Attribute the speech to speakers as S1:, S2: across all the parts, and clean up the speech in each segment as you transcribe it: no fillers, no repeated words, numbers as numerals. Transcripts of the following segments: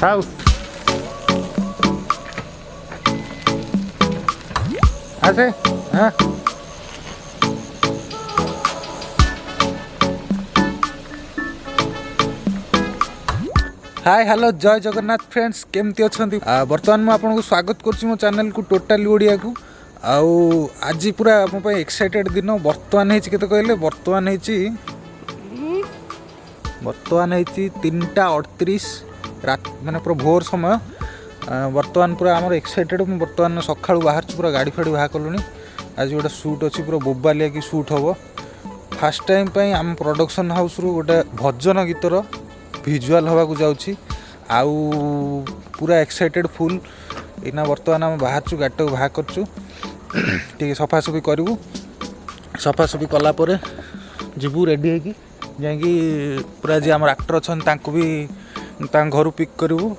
S1: खाऊ आसे हाँ हाय हेलो जय जगन्नाथ फ्रेंड्स केमती अच्छा बर्तमान मुझे स्वागत करुँच मो चैनल को टोटाली ओडिया को आज पूरा मो एक्साइटेड दिन बर्तमान होती कहले बर्तमान 3:38 रात माने पूरा भोर समय बर्तमान पूरा आम एक्साइटेड बर्तमान सका बाहर पूरा गाड़ी फाड़ी बाहर कलुनी आज गोटे शूट अच्छी पूरा बोबालिया की शूट हम फास्ट टाइम आम प्रोडक्शन हाउस रु गोटे भजन गीतर भिजुआल हवा को जाऊँगी आउ पूरा एक्साइटेड फुल इना बर्तमान आम बाहर गाड़ी को बाहर करचु टे सफासफी करूँ सफासफी कलापर जीवु रेडी होगी जाकि पूरा जी आम एक्टर अच्छा भी घर पिक करूँ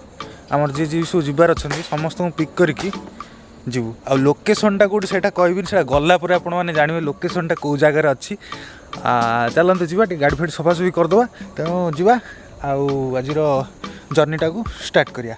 S1: आमर जी जी सब जबार अच्छा समस्त पिक करके जीवु आ लोकेशनटा कौटी से कहबी से गलापर आपण मैंने जानवे लोकेशनटा कौ जगार अच्छी चलते जी गाड़ी फाड़ी सफासफी करदे तेणु जा आज जर्नीटा को स्टार्ट करिया।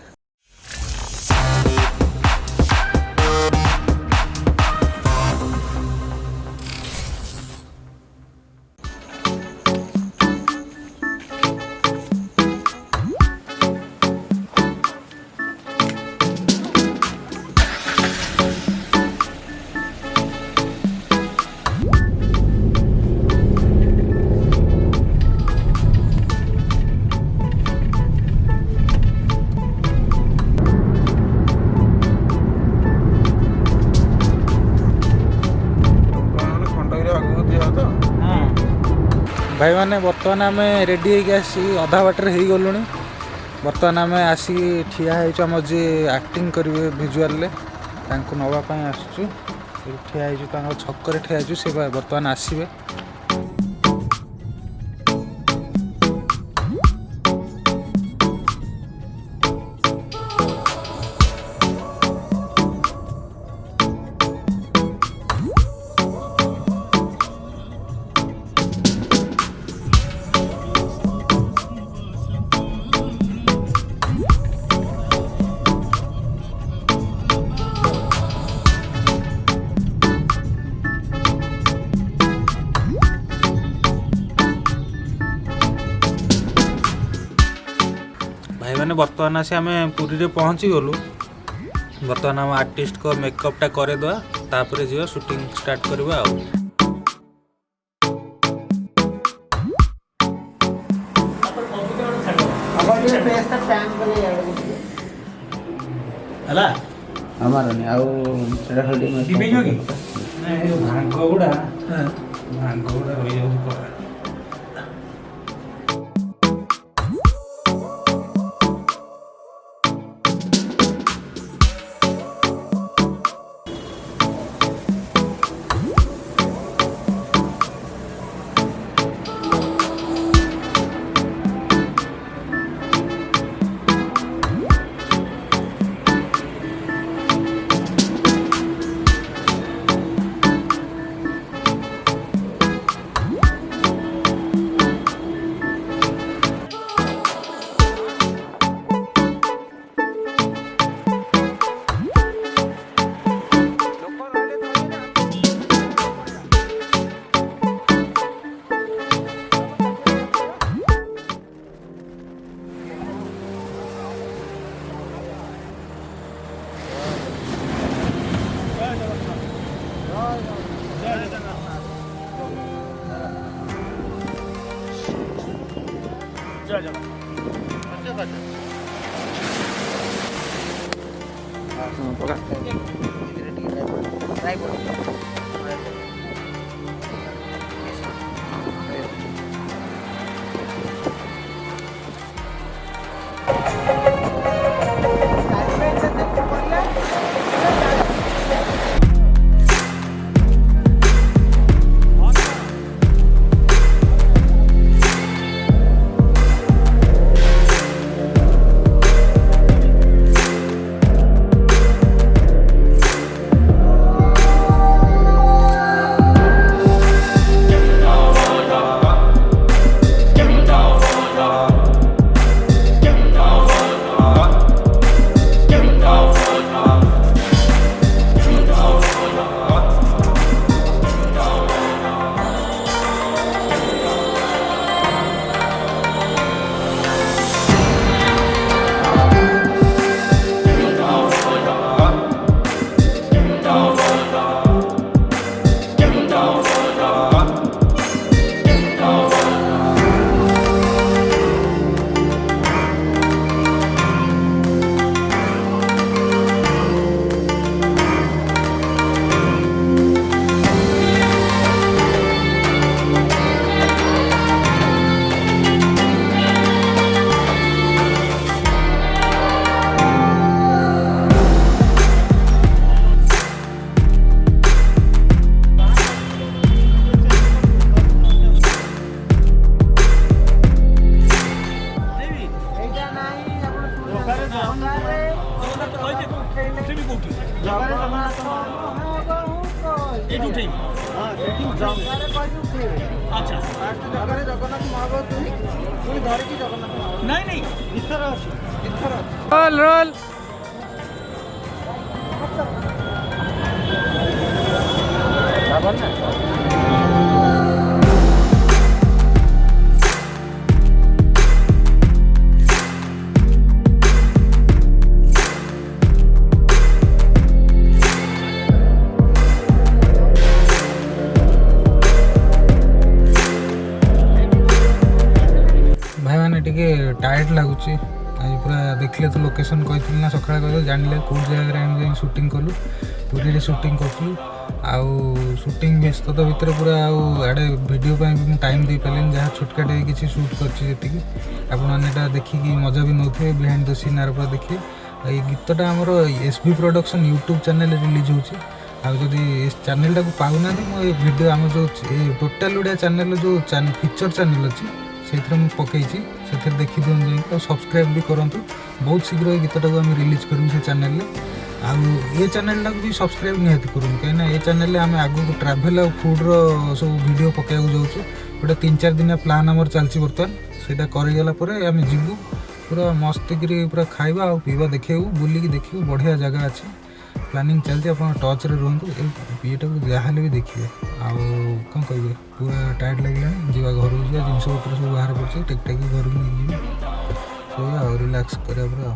S1: भाई मैंने बर्तमान आम रेडी होगी अधा बाटर हो गलु बर्तमान आम आसी ठिया होम जी एक्टिंग करेंगे भिजुआल नापी आसचु ठिया छक ठिया से बर्तमान आसवे भाई मैंने बर्तमान आसी आम पुरी रे पहुँची गलु बर्तमान आम आर्टिस्ट को मेकअपटा करदेवा तापर जी शूटिंग स्टार्ट करवा
S2: हमारा नहीं आउ सेटा खाली दिबे कि नहीं भांग गुडा रही जाउछ
S3: ଏଇଠୁ ଉଠେଇବି। ଆଚ୍ଛା ନାଇଁ ନାଇଁ
S1: ରୋଲ ରୋଲ भाई मैंने टिके टायर्ड लगुच आज पूरा देखले तो लोकेशन कही ना सका कह जानिले कौ जगह आम शूटिंग कलु पुरी शूटिंग करूँ आउ शूटिंग व्यस्तता भितर पूरा आड़े वीडियो भी टाइम दे पारे जहाँ छोटकाटे किसी शूट कर आपटा देखिकी मजा भी नौथे बिहाइंड द सीन आर पूरा देखिए ये गीतटा आमर SB production YouTube channel release होची आदि चैनल टाक पाऊना मो वीडियो आम जो टोटाल ओडिया चैनल जो फीचर चैनल अच्छी से पकई से देखी दिखाँ जाए सब्सक्राइब भी करूँ बहुत शीघ्र ये गीतटा को आम रिलीज करूँ से चैनल ये चैनल टाक भी सब्सक्राइब निहाती करूँ कहीं ये चैनल आम आगू ट्राभेल और फुड्र सब वीडियो पकड़ा जाऊँ गोटे 3-4 दिन प्लान आमर चलती बर्तमान से करगला आम जीवु पूरा मस्त पूरा खाइबा और पीवा देखू बुलिकी देखू बढ़िया जगह अच्छी प्लानिंग चलती आप टच रे रुहतु येटा को जहाँ भी देखिए आउ कौन कहे पूरा टायर्ड लगे जा घर को जिनस पत्र सब बाहर पड़े टेक टेक घर को नहीं रिलैक्स करा पूरा।